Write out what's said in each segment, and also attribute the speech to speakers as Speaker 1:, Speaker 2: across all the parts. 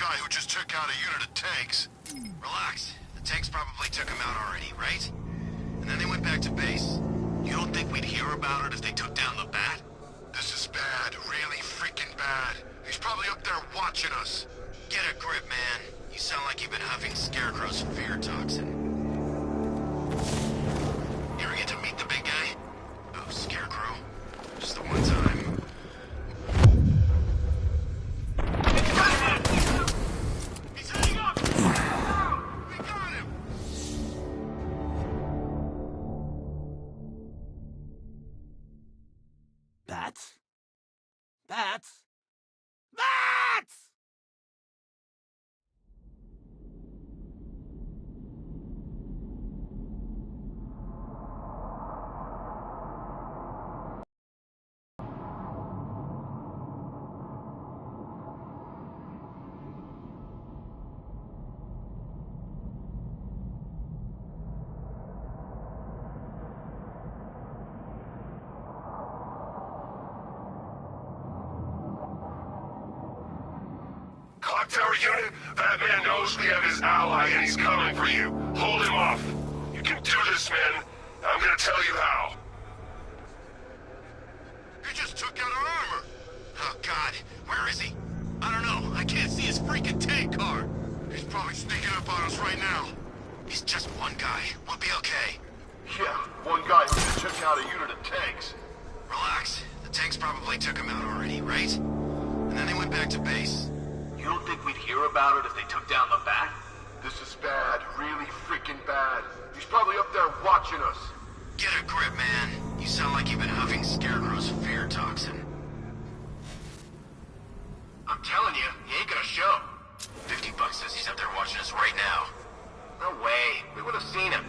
Speaker 1: guy who just took out a unit of tanks.
Speaker 2: Relax. The tanks probably took him out already, right? And then they went back to base. You don't think we'd hear about it if they took down the bat?
Speaker 1: This is bad, really freaking bad. He's probably up there watching us.
Speaker 2: Get a grip, man. You sound like you've been huffing Scarecrow's fear toxin. You ever get to meet the big guy? Oh, Scarecrow. Just the one time. He's heading up! We got him!
Speaker 3: Bats? Bats? Bats!
Speaker 1: Clock tower unit, Batman knows we have his ally and he's coming for you. Hold him off. You can do this, man. I'm gonna tell you how.
Speaker 2: He just took out our armor! Oh, God. Where is he? I don't know. I can't see his freaking tank car.
Speaker 1: He's probably sneaking up on us right now.
Speaker 2: He's just one guy. We'll be okay.
Speaker 1: Yeah, one guy who just took out a unit of tanks.
Speaker 2: Relax. The tanks probably took him out already, right? And then they went back to base.
Speaker 3: You don't think we'd hear about it if they took down the bat?
Speaker 1: This is bad, really freaking bad. He's probably up there watching us.
Speaker 2: Get a grip, man. You sound like you've been huffing Scarecrow's fear toxin. I'm telling you, he ain't gonna show. $50 says he's up there watching us right now. No way. We would have seen him.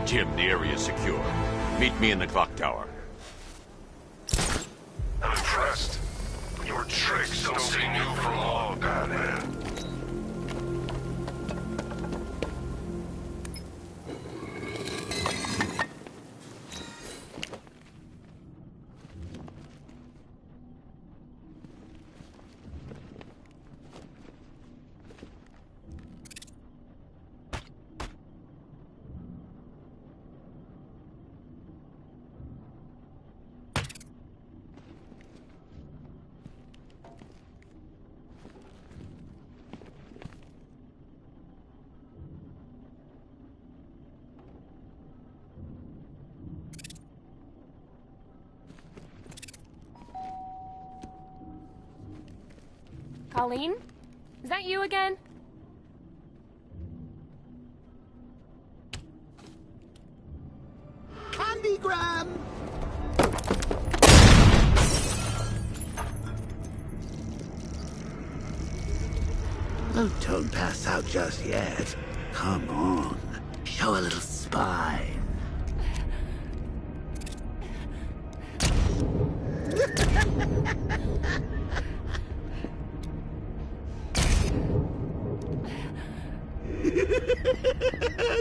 Speaker 4: Jim, the area is secure. Meet me in the clock tower.
Speaker 1: I'm impressed. Your tricks don't stay new for long, Batman.
Speaker 5: Colleen? Is that you again?
Speaker 3: Candygram!
Speaker 6: Oh, don't pass out just yet. Come on. Show a little spine.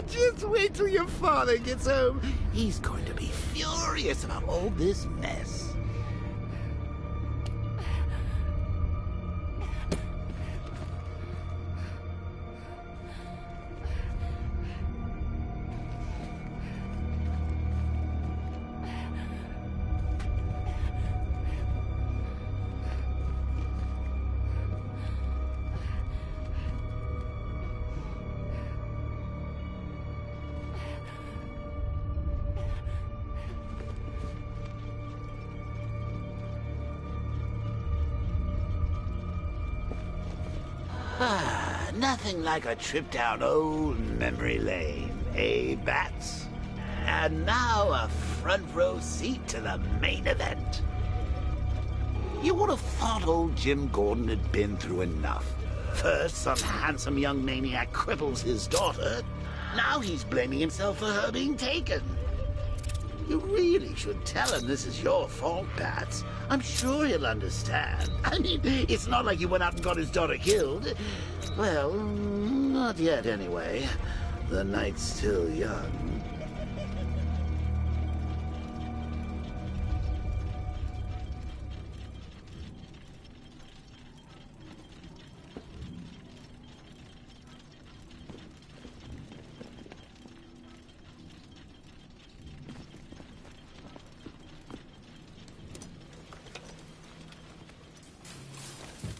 Speaker 6: Just wait till your father gets home. He's going to be furious about all this mess. Nothing like a trip down old memory lane, eh, Bats? And now a front row seat to the main event. You would have thought old Jim Gordon had been through enough. First, some handsome young maniac cripples his daughter. Now he's blaming himself for her being taken. You really should tell him this is your fault, Bats. I'm sure he'll understand. I mean, it's not like you went out and got his daughter killed. Well, not yet anyway. The night's still young.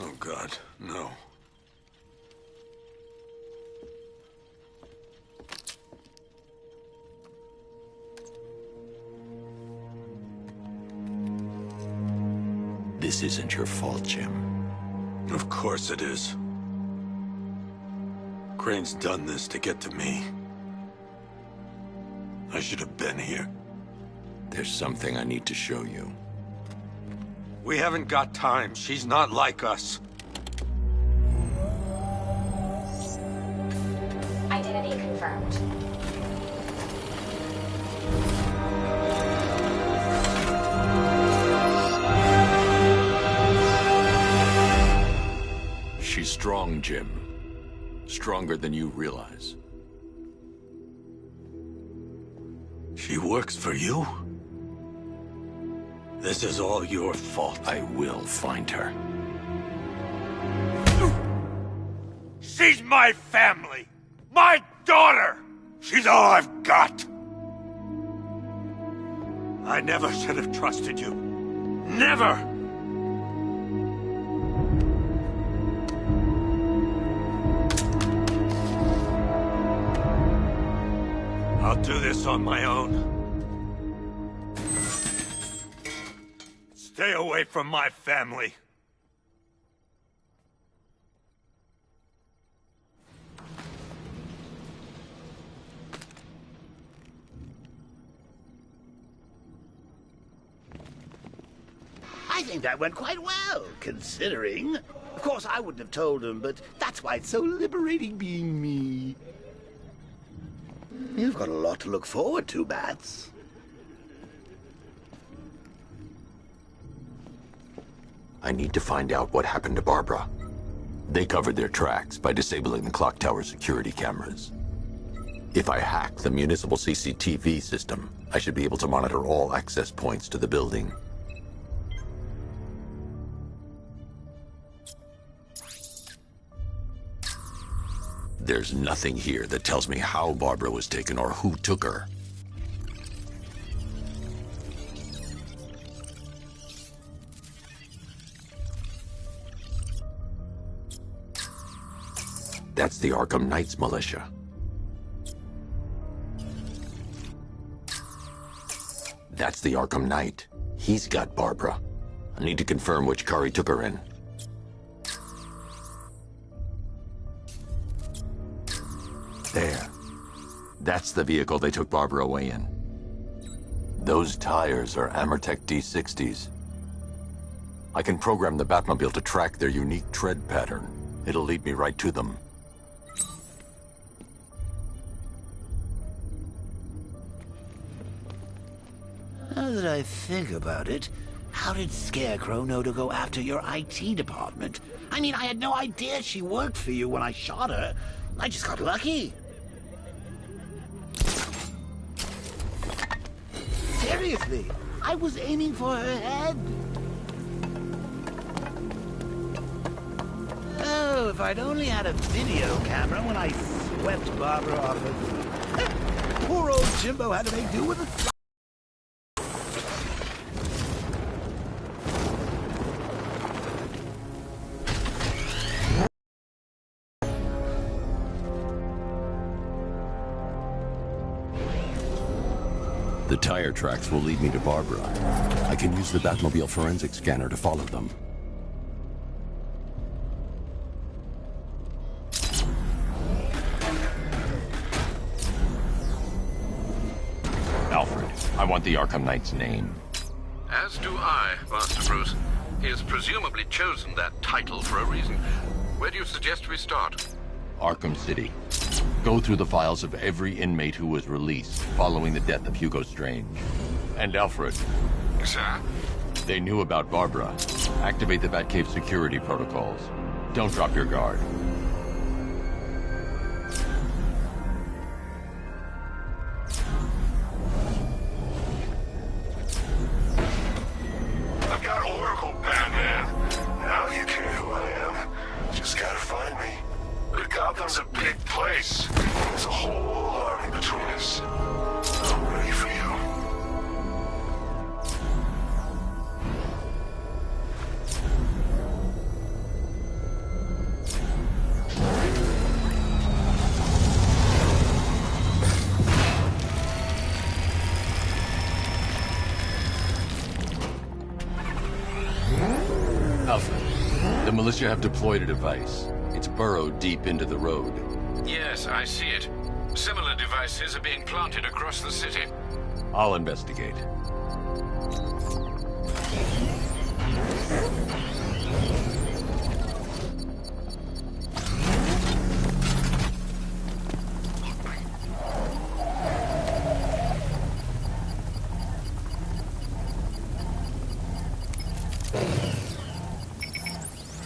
Speaker 1: Oh, God, no.
Speaker 4: This isn't your fault, Jim.
Speaker 1: Of course it is. Crane's done this to get to me. I should have been here.
Speaker 4: There's something I need to show you.
Speaker 1: We haven't got time. She's not like us.
Speaker 5: Identity confirmed.
Speaker 4: She's strong, Jim. Stronger than you realize.
Speaker 1: She works for you? This is all your fault.
Speaker 4: I will find her.
Speaker 1: She's my family! My daughter! She's all I've got! I never should have trusted you. Never! I'll do this on my own. Stay away from my family.
Speaker 6: I think that went quite well, considering. Of course, I wouldn't have told him, but that's why it's so liberating being me. You've got a lot to look forward to, Bats.
Speaker 4: I need to find out what happened to Barbara. They covered their tracks by disabling the clock tower security cameras. If I hack the municipal CCTV system, I should be able to monitor all access points to the building. There's nothing here that tells me how Barbara was taken or who took her. That's the Arkham Knight's militia. That's the Arkham Knight. He's got Barbara. I need to confirm which car he took her in. There. That's the vehicle they took Barbara away in. Those tires are Amertech D60s. I can program the Batmobile to track their unique tread pattern. It'll lead me right to them.
Speaker 6: Now that I think about it, how did Scarecrow know to go after your IT department? I mean, I had no idea she worked for you when I shot her. I just got lucky. Seriously, I was aiming for her head. Oh, if I'd only had a video camera when I swept Barbara off her feet. Poor old Jimbo had to make do with a...
Speaker 4: The tire tracks will lead me to Barbara. I can use the Batmobile forensic scanner to follow them.
Speaker 7: Alfred, I want the Arkham Knight's name.
Speaker 8: As do I, Master Bruce. He has presumably chosen that title for a reason. Where do you suggest we start?
Speaker 7: Arkham City. Go through the files of every inmate who was released following the death of Hugo Strange. And Alfred.
Speaker 8: Sir?
Speaker 7: They knew about Barbara. Activate the Batcave security protocols. Don't drop your guard.
Speaker 1: I've got Oracle, Batman. Now you care who I am. Just gotta find me. But Gotham's a big place. There's a whole army between us. I'm ready for you.
Speaker 7: Alfred, the militia have deployed a device. It's burrowed deep into the road.
Speaker 8: Yes, I see it. Similar devices are being planted across the city.
Speaker 7: I'll investigate.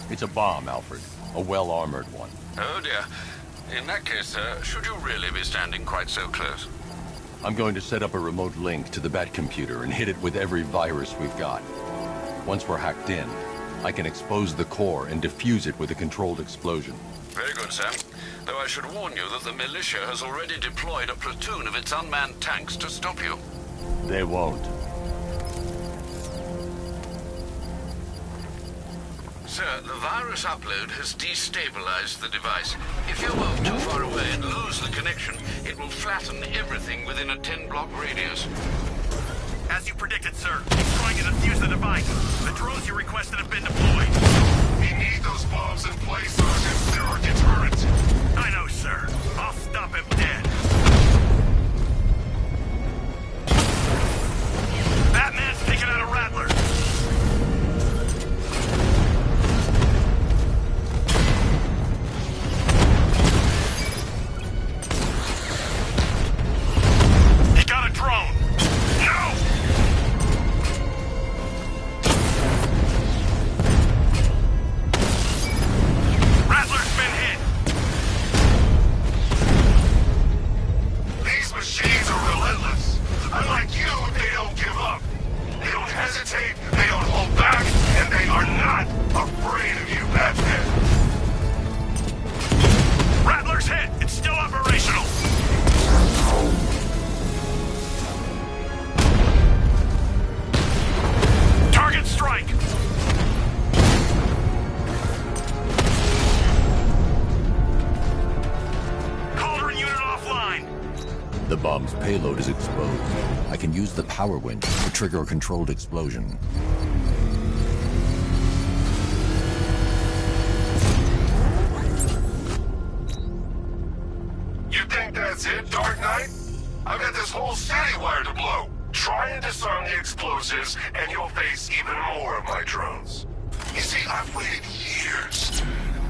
Speaker 7: It's a bomb, Alfred. A well-armored one.
Speaker 8: Oh dear. In that case, sir, should you really be standing quite so close?
Speaker 7: I'm going to set up a remote link to the Bat computer and hit it with every virus we've got. Once we're hacked in, I can expose the core and defuse it with a controlled explosion.
Speaker 8: Very good, sir. Though I should warn you that the militia has already deployed a platoon of its unmanned tanks to stop you.
Speaker 7: They won't.
Speaker 8: Sir, the virus upload has destabilized the device. If you move too far away and lose the connection, it will flatten everything within a 10-block radius.
Speaker 9: As you predicted, sir, he's trying to defuse the device. The drones you requested have been deployed.
Speaker 1: We need those bombs in place, Sergeant. They're our deterrent.
Speaker 9: I know, sir. I'll stop him dead. Batman's taking out a Rattler.
Speaker 4: The bomb's payload is exposed. I can use the power winch to trigger a controlled explosion.
Speaker 1: You think that's it, Dark Knight? I've got this whole city wired to blow. Try and disarm the explosives, and you'll face even more of my drones. You see, I've waited years.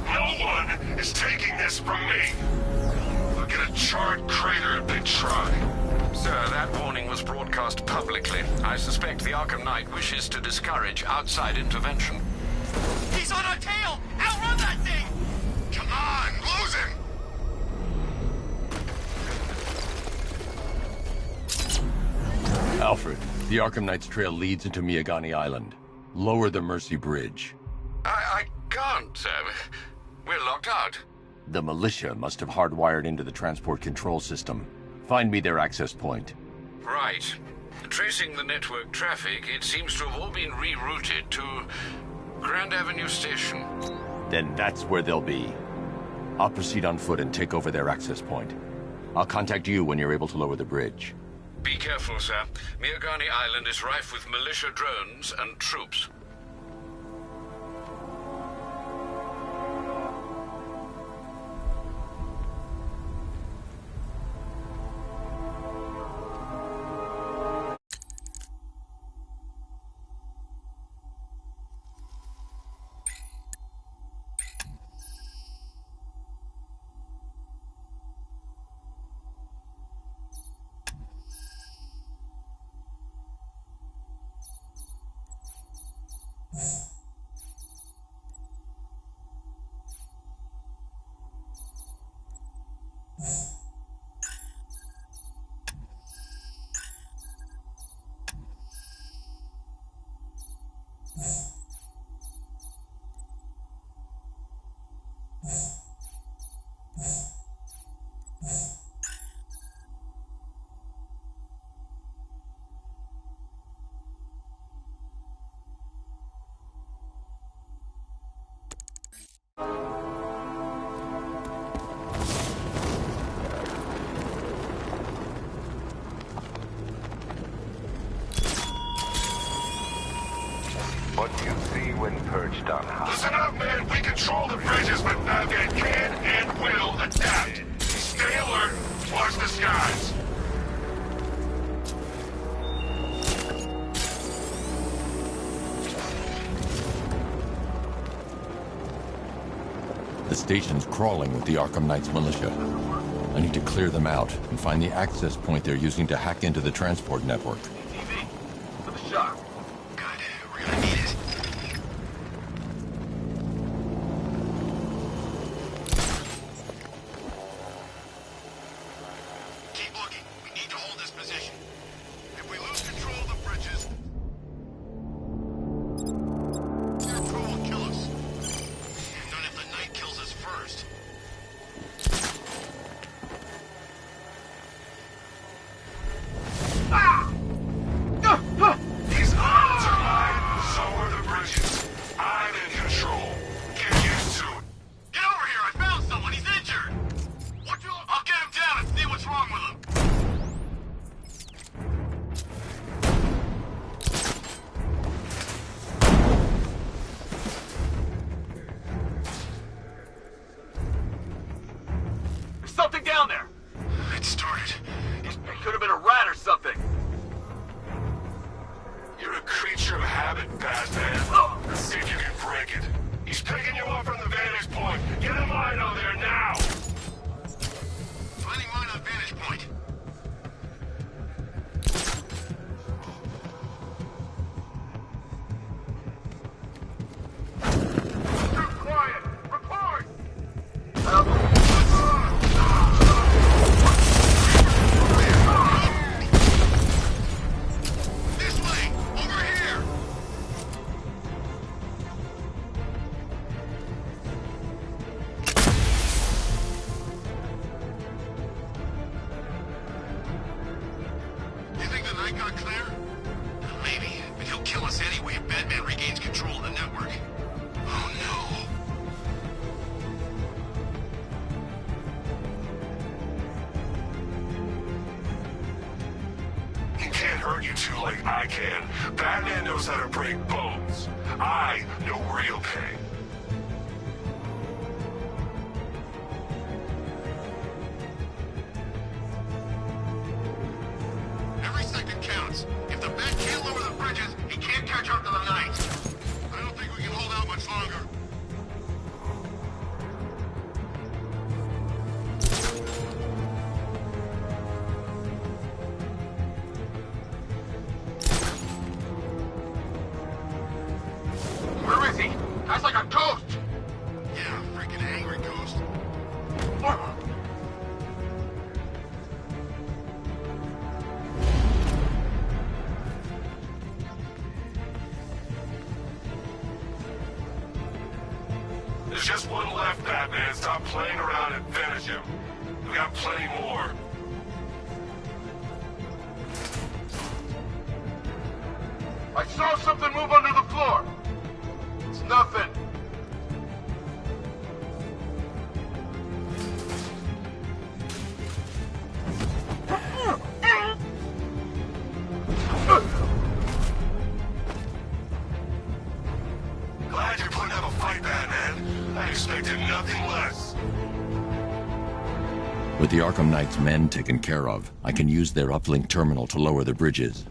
Speaker 1: No one is taking this from me. Look at a charred crater at Big Try.
Speaker 8: Sir, that warning was broadcast publicly. I suspect the Arkham Knight wishes to discourage outside intervention.
Speaker 9: He's on our tail! Outrun that thing!
Speaker 1: Come on, lose him!
Speaker 7: Alfred, the Arkham Knight's trail leads into Miyagani Island. Lower the Mercy Bridge.
Speaker 8: I can't, sir. We're locked out.
Speaker 7: The militia must have hardwired into the transport control system. Find me their access point.
Speaker 8: Right. Tracing the network traffic, it seems to have all been rerouted to Grand Avenue Station.
Speaker 7: Then that's where they'll be. I'll proceed on foot and take over their access point. I'll contact you when you're able to lower the bridge.
Speaker 8: Be careful, sir. Miyagani Island is rife with militia drones and troops.
Speaker 1: What you see when perched on high. Listen up, man. We control the bridges, but Batman can and will adapt. Stay alert. Watch the skies.
Speaker 7: The station's crawling with the Arkham Knight's militia. I need to clear them out and find the access point they're using to hack into the transport network.
Speaker 3: TV, for the shot.
Speaker 2: Good. We're gonna need it. Keep looking. We need to hold this position. If we lose control of the bridges, your crew will kill us. Not if the Knight kills us first.
Speaker 1: These islands are mine. So are the bridges. I'm in control. Get used to it.
Speaker 2: Get over here! I found someone! He's injured! I'll get him down and see what's wrong with him!
Speaker 3: There's something down there.
Speaker 2: It started.
Speaker 3: It could have been a rat or something.
Speaker 1: You're a creature of habit, Batman. Let's see if you can break it. He's picking you up from the vantage point. Get a line on there now!
Speaker 2: Finding mine on vantage point.
Speaker 1: Too quiet! Report!
Speaker 2: This way! Over here! You think the Knight got clear? Maybe, but he'll kill us anyway if Batman regains control of the network. Oh no.
Speaker 1: He can't hurt you two like I can. Batman knows how to break bones. I know real pain.
Speaker 2: Every second counts. If the Bat can't lower the bridges, he can't catch up to the Knight. I don't think we can hold out much longer.
Speaker 1: like a ghost!
Speaker 2: Yeah, freaking angry ghost.
Speaker 1: There's just one left, Batman. Stop playing around and finish him. We got plenty more. I saw something move under the floor. It's nothing. Glad you're putting up a fight, Batman. I expected nothing less.
Speaker 7: With the Arkham Knight's men taken care of, I can use their uplink terminal to lower the bridges.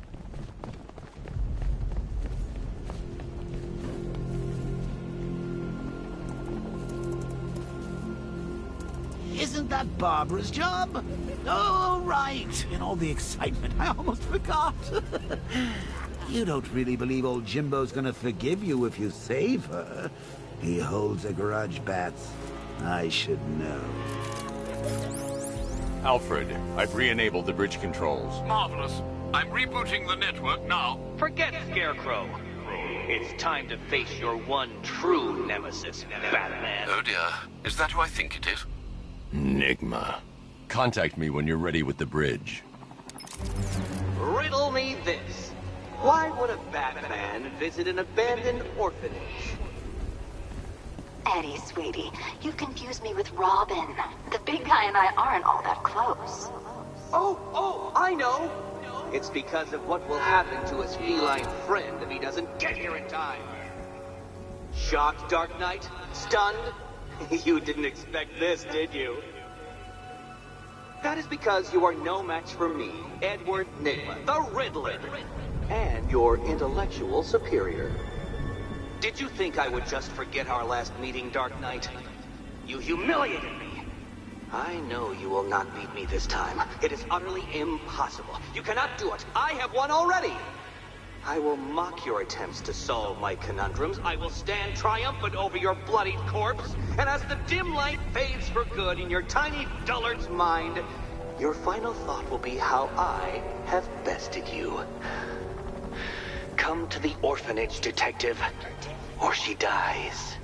Speaker 6: Isn't that Barbara's job? Oh, right. In all the excitement, I almost forgot. You don't really believe old Jimbo's gonna forgive you if you save her. He holds a grudge, Bats. I should know.
Speaker 7: Alfred, I've re-enabled the bridge controls.
Speaker 3: Marvelous. I'm rebooting the network now.
Speaker 10: Forget Scarecrow. It's time to face your one true nemesis, Batman.
Speaker 8: Oh dear. Is that who I think it is?
Speaker 7: Enigma. Contact me when you're ready with the bridge.
Speaker 10: Riddle me this. Why would a Batman visit an abandoned orphanage?
Speaker 5: Eddie, sweetie, you confused me with Robin. The big guy and I aren't all that close.
Speaker 10: Oh, I know. It's because of what will happen to his feline friend if he doesn't get here in time. Shocked, Dark Knight? Stunned? You didn't expect this, did you? That is because you are no match for me, Edward Nygma, the Riddler, and your intellectual superior. Did you think I would just forget our last meeting, Dark Knight? You humiliated me. I know you will not beat me this time. It is utterly impossible. You cannot do it. I have won already. I will mock your attempts to solve my conundrums. I will stand triumphant over your bloodied corpse. And as the dim light fades for good in your tiny dullard's mind, your final thought will be how I have bested you. Come to the orphanage, detective, or she dies.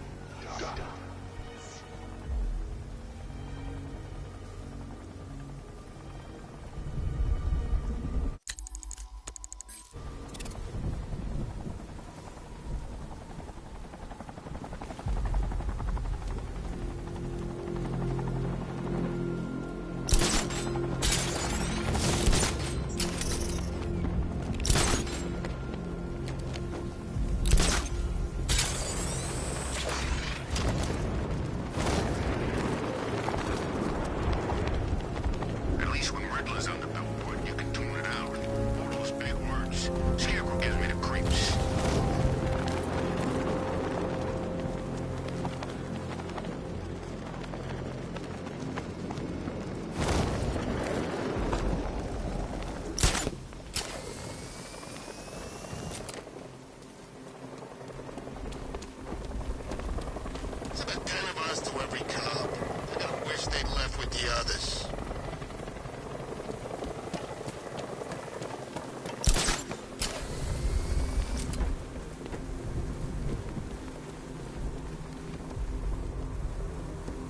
Speaker 2: At least when Riddler's on the billboard, you can tune it out. All those big words. Scarecrow gives me the creeps. It's about 10 of us to every cop. I gotta wish they'd left with the others.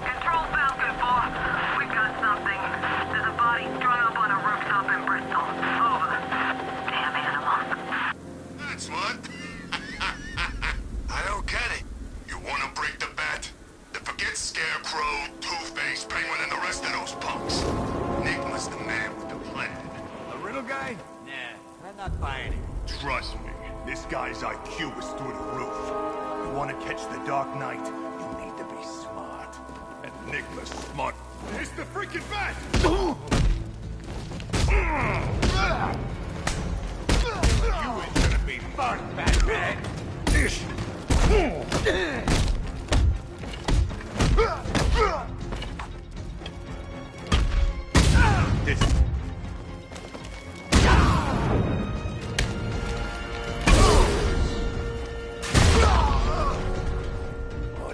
Speaker 11: Control Falcon 4. We've got something. There's a body strung up on a rooftop in Bristol. Over. Damn animal.
Speaker 1: That's what? I don't get it. You want to break the bat? Then forget Scarecrow, Two-Face, Penguin, and the rest of those punks. Nygma's the man with the plan.
Speaker 3: The riddle guy? Nah, I'm not buying it.
Speaker 12: Trust me, this guy's IQ is through the roof. You want to catch the Dark Knight, you need to be smart. And Nygma's smart. It's the freaking bat! You ain't gonna be fun, Batman! This...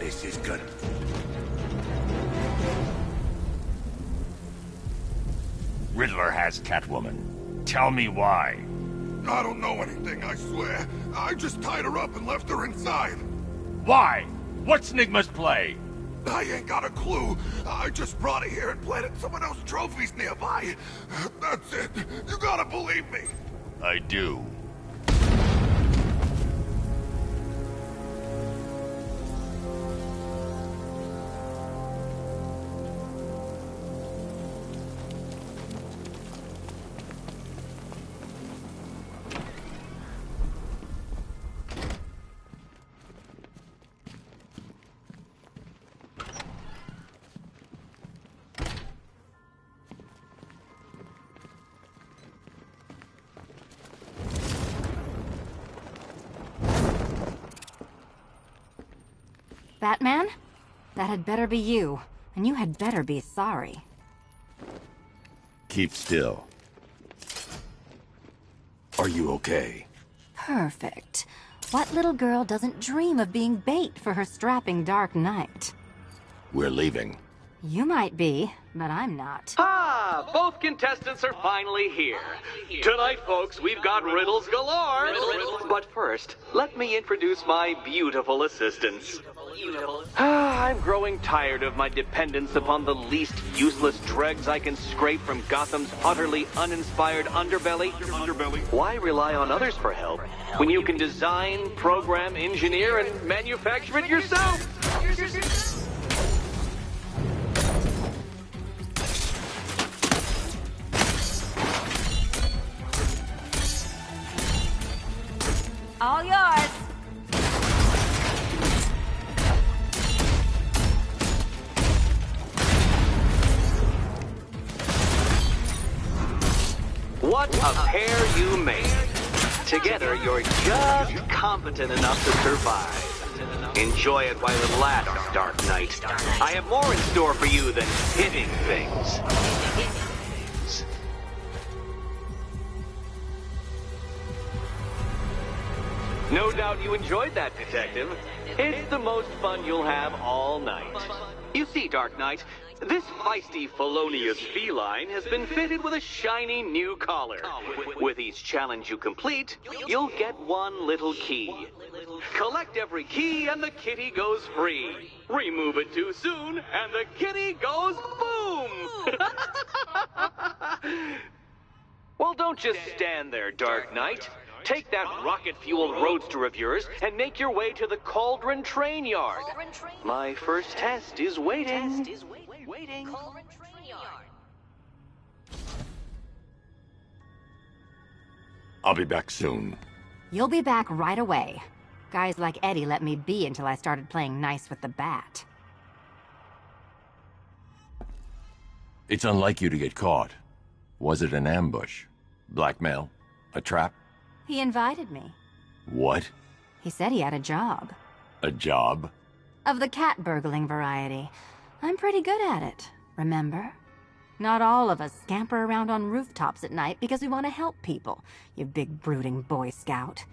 Speaker 12: This is good. Riddler has Catwoman. Tell me why.
Speaker 13: I don't know anything, I swear. I just tied her up and left her inside.
Speaker 12: Why? What's Nigma's play?
Speaker 13: I ain't got a clue. I just brought her here and planted someone else's trophies nearby. That's it. You gotta believe me.
Speaker 12: I do.
Speaker 14: Batman? That had better be you, and you had better be sorry.
Speaker 4: Keep still. Are you okay?
Speaker 14: Perfect. What little girl doesn't dream of being bait for her strapping Dark Knight?
Speaker 4: We're leaving.
Speaker 14: You might be, but I'm not.
Speaker 10: Ah, both contestants are finally here. Tonight, folks, we've got riddles galore. But first, let me introduce my beautiful assistants. I'm growing tired of my dependence upon the least useless dregs I can scrape from Gotham's utterly uninspired underbelly. Why rely on others for help when you can design, program, engineer, and manufacture it yourself?
Speaker 14: All yours.
Speaker 10: What a pair you made. Together, you're just competent enough to survive. Enjoy it while it lasts, Dark Knight. I have more in store for you than hitting things. No doubt you enjoyed that, Detective. It's the most fun you'll have all night. You see, Dark Knight, this feisty, felonious feline has been fitted with a shiny new collar. With each challenge you complete, you'll get one little key. Collect every key and the kitty goes free. Remove it too soon and the kitty goes boom! Well, don't just stand there, Dark Knight. Take that rocket-fueled roadster of yours and make your way to the Cauldron Train Yard. My first test is waiting.
Speaker 4: I'll be back soon.
Speaker 14: You'll be back right away. Guys like Eddie let me be until I started playing nice with the bat.
Speaker 7: It's unlike you to get caught. Was it an ambush? Blackmail? A trap?
Speaker 14: He invited me.
Speaker 7: What?
Speaker 14: He said he had a job.
Speaker 7: A job?
Speaker 14: Of the cat burgling variety. I'm pretty good at it, remember? Not all of us scamper around on rooftops at night because we want to help people, you big brooding Boy Scout.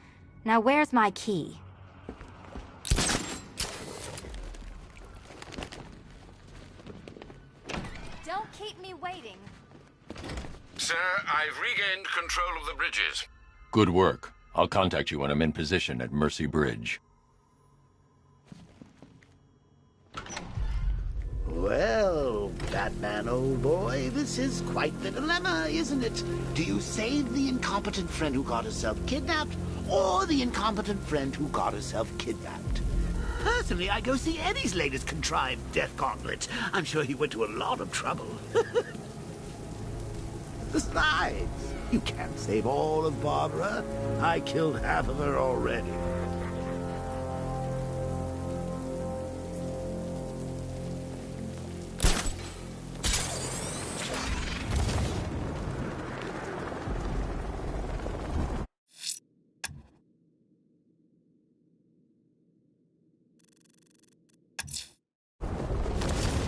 Speaker 14: Now where's my key? Don't keep me waiting.
Speaker 8: Sir, I've regained control of the bridges.
Speaker 7: Good work. I'll contact you when I'm in position at Mercy Bridge.
Speaker 6: Well, Batman, old boy, this is quite the dilemma, isn't it? Do you save the incompetent friend who got herself kidnapped, or the incompetent friend who got herself kidnapped? Personally, I go see Eddie's latest contrived death gauntlet. I'm sure he went to a lot of trouble. Besides, you can't save all of Barbara. I killed half of her already.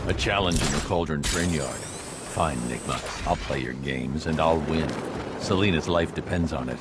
Speaker 7: A challenge in the Cauldron Train Yard. Fine, Enigma. I'll play your games, and I'll win. Selina's life depends on it.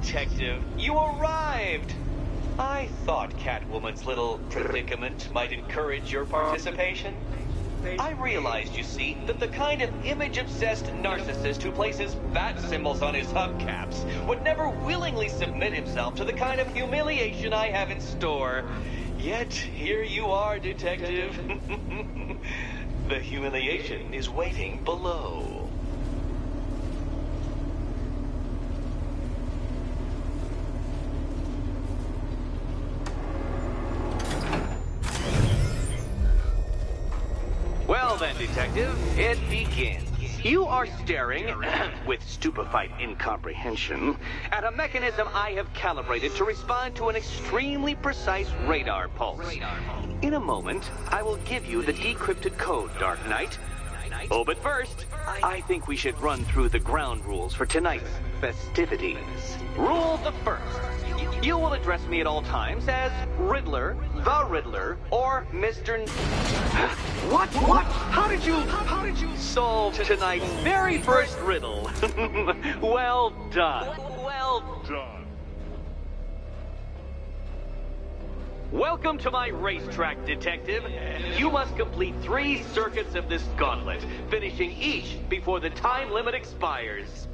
Speaker 10: Detective. You arrived! I thought Catwoman's little predicament might encourage your participation. I realized, you see, that the kind of image-obsessed narcissist who places bat symbols on his hubcaps would never willingly submit himself to the kind of humiliation I have in store. Yet, here you are, Detective. The humiliation is waiting below. Well then, Detective, it begins. You are staring, with stupefied incomprehension, at a mechanism I have calibrated to respond to an extremely precise radar pulse. In a moment, I will give you the decrypted code, Dark Knight. Oh, but first, I think we should run through the ground rules for tonight's festivities. Rule the first. You will address me at all times as Riddler, the Riddler, or Mr. What? How did you solve tonight's very first riddle? Well done. Well done. Welcome to my racetrack, Detective. You must complete 3 circuits of this gauntlet, finishing each before the time limit expires.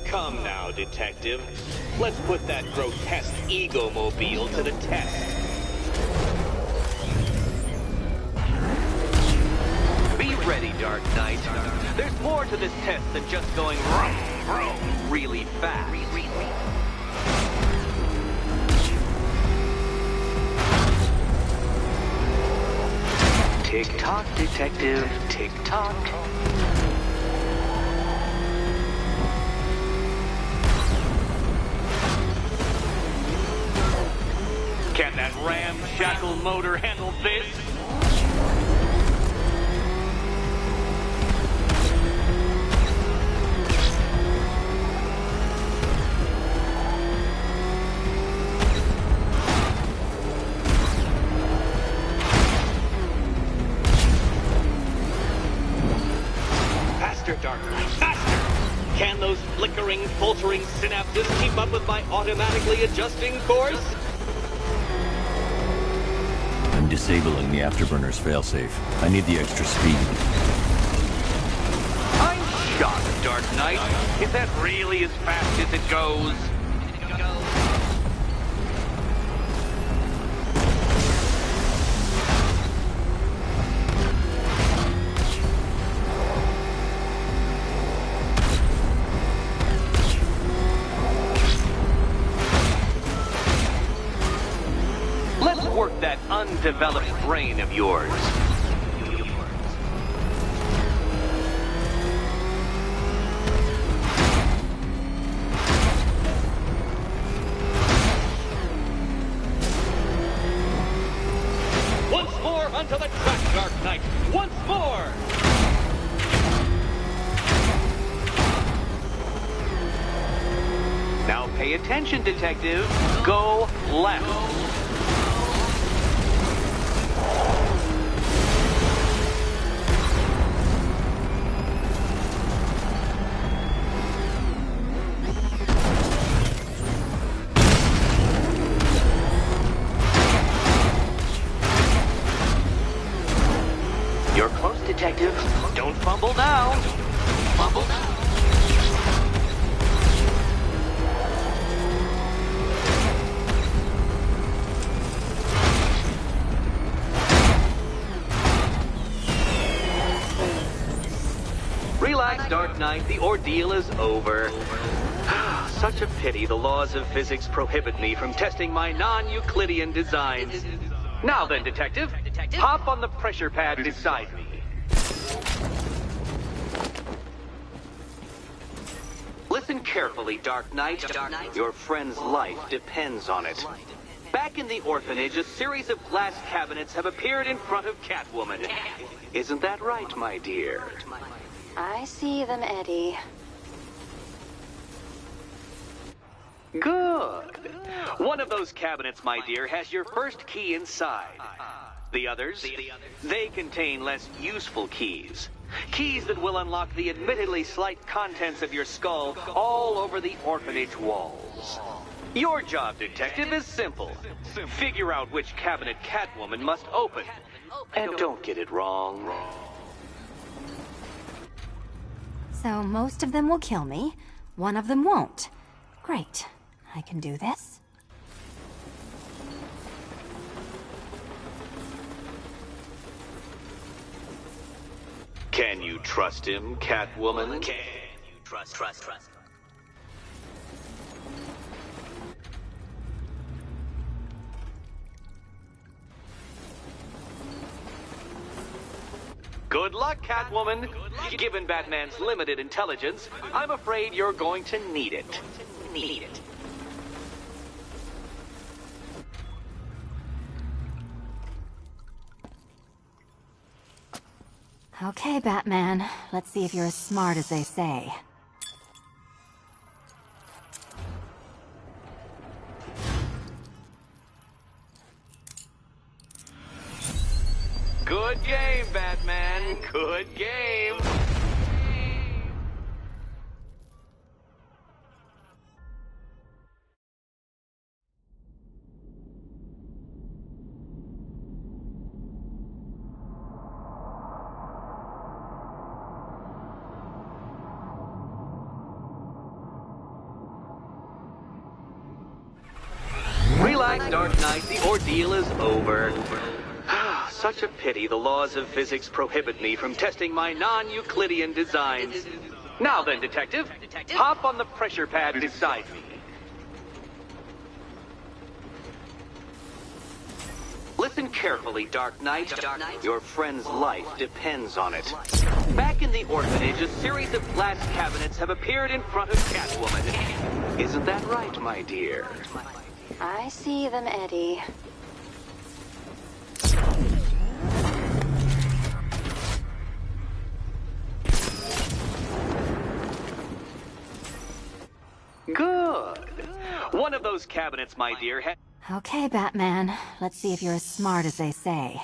Speaker 10: Come now, Detective. Let's put that grotesque ego-mobile to the test. Be ready, Dark Knight. There's more to this test than just going vroom, vroom really fast. Tick-tock, Detective. Tick-tock. Can that ramshackle motor handle this? Faster, Dark Knight, faster! Can those flickering, faltering synapses keep up with my automatically adjusting course?
Speaker 7: I'm disabling the afterburner's failsafe. I need the extra speed.
Speaker 10: I'm shocked, Dark Knight. Is that really as fast as it goes? Let's work that undeveloped brain of yours. Once more onto the track, Dark Knight. Once more! Now pay attention, Detective. Go left. You're close, Detective. Don't fumble now. Fumble now. Relax, Dark Knight. The ordeal is over. Such a pity the laws of physics prohibit me from testing my non-Euclidean designs. Now then, Detective, hop on the pressure pad beside me. Listen carefully, Dark Knight. Your friend's life depends on it. Back in the orphanage, a series of glass cabinets have appeared in front of Catwoman. Isn't that right, my dear?
Speaker 5: I see them, Eddie.
Speaker 10: Good. One of those cabinets, my dear, has your first key inside. The others? They contain less useful keys. Keys that will unlock the admittedly slight contents of your skull all over the orphanage walls. Your job, Detective, is simple. Figure out which cabinet Catwoman must open. And don't get it wrong.
Speaker 14: So most of them will kill me. One of them won't. Great. I can do this.
Speaker 10: Can you trust him, Catwoman?
Speaker 6: Can you trust?
Speaker 10: Good luck, Catwoman. Given Batman's limited intelligence, I'm afraid you're going to need it.
Speaker 14: Okay, Batman. Let's see if you're as smart as they say.
Speaker 10: Good game, Batman. Good game. Relax, Dark Knight. The ordeal is over. Such a pity the laws of physics prohibit me from testing my non-Euclidean designs. Now then, Detective, hop on the pressure pad beside me. Listen carefully, Dark Knight. Your friend's life depends on it. Back in the orphanage, a series of glass cabinets have appeared in front of Catwoman. Isn't that right, my dear?
Speaker 5: I see them, Eddie.
Speaker 10: Good. One of those cabinets, my dear,
Speaker 14: Okay, Batman. Let's see if you're as smart as they say.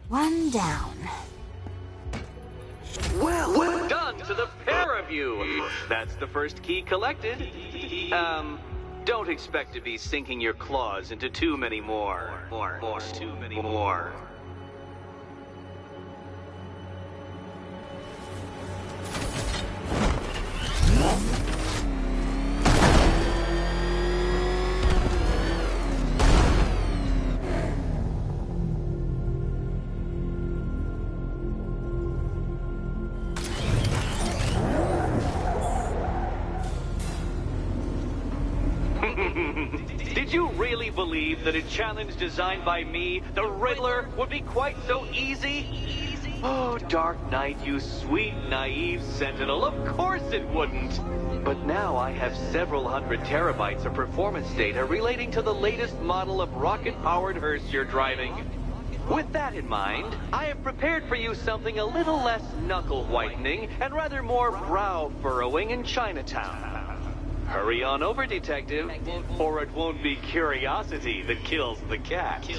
Speaker 14: One down.
Speaker 10: Well done to the pair of you. That's the first key collected. Don't expect to be sinking your claws into too many more. Too many more. Did you really believe that a challenge designed by me, the Riddler, would be quite so easy? Oh, Dark Knight, you sweet, naive sentinel, of course it wouldn't. But now I have several hundred terabytes of performance data relating to the latest model of rocket-powered hearse you're driving. With that in mind, I have prepared for you something a little less knuckle-whitening and rather more brow-furrowing in Chinatown. Hurry on over, Detective, or it won't be curiosity that kills the cat.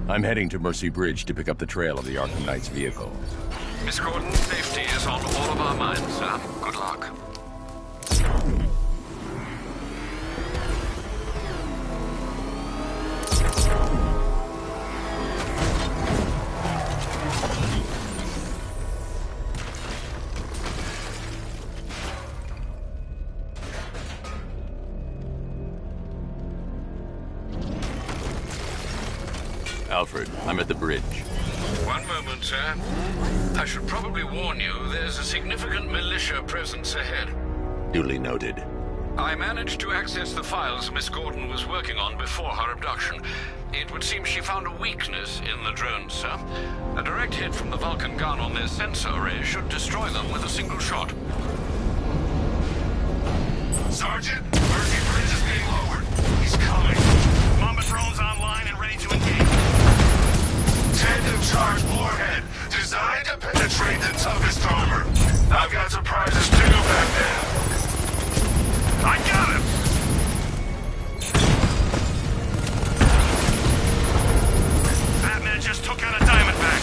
Speaker 7: I'm heading to Mercy Bridge to pick up the trail of the Arkham Knight's vehicle.
Speaker 8: Miss Gordon, safety is on all of our minds, sir. Good luck.
Speaker 7: Alfred, I'm at the bridge.
Speaker 8: One moment, sir. I should probably warn you, there's a significant militia presence ahead.
Speaker 4: Duly noted.
Speaker 8: I managed to access the files Miss Gordon was working on before her abduction. It would seem she found a weakness in the drones, sir. A direct hit from the Vulcan gun on their sensor array should destroy them with a single shot.
Speaker 1: Sergeant, Mercy Bridge is being lowered. He's coming.
Speaker 9: Mamba drones online and ready to engage.
Speaker 1: Tandem charge warhead, designed to penetrate the toughest armor. I've got surprises too back there.
Speaker 9: I got him! Batman just took out a Diamondback.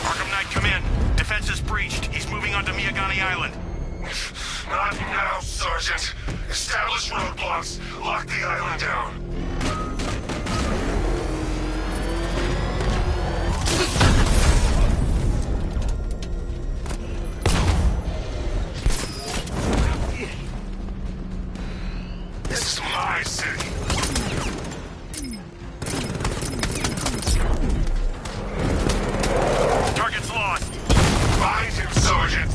Speaker 9: Arkham Knight, come in. Defense is breached. He's moving onto Miyagani Island.
Speaker 1: Not now, Sergeant. Establish roadblocks. Lock the island down. This is my city.
Speaker 9: Target's lost.
Speaker 1: Find him, Sergeant.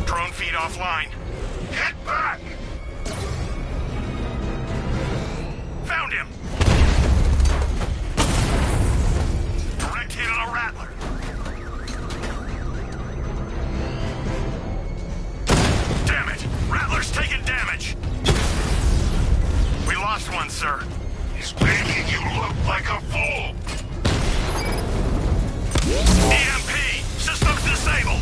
Speaker 9: Drone feed offline.
Speaker 1: Get back!
Speaker 9: Found him! Direct hit on a Rattler. Damn it! Rattler's taking damage! We lost one, sir.
Speaker 1: He's making you look like a fool!
Speaker 9: EMP! Systems disabled!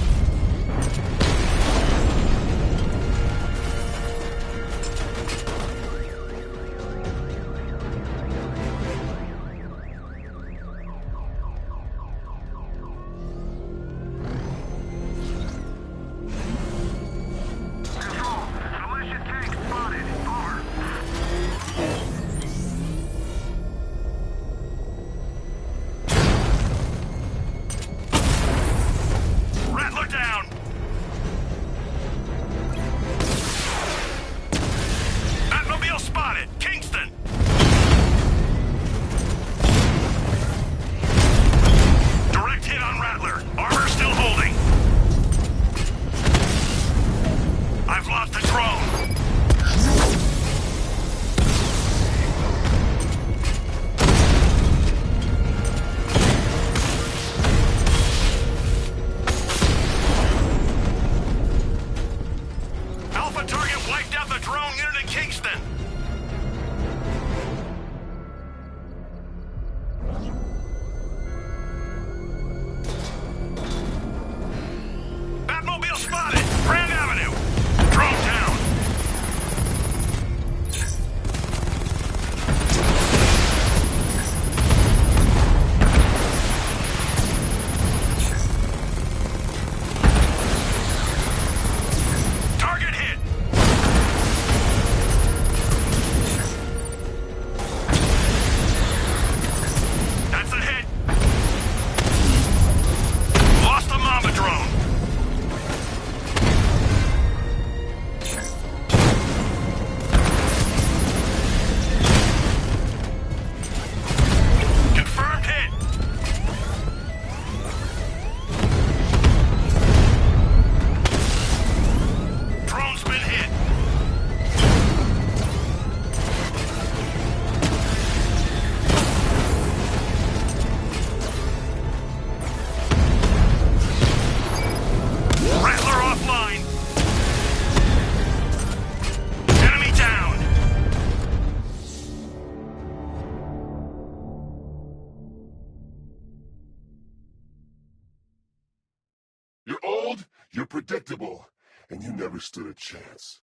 Speaker 1: You're predictable, and you never stood a chance.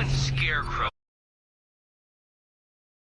Speaker 15: and Scarecrow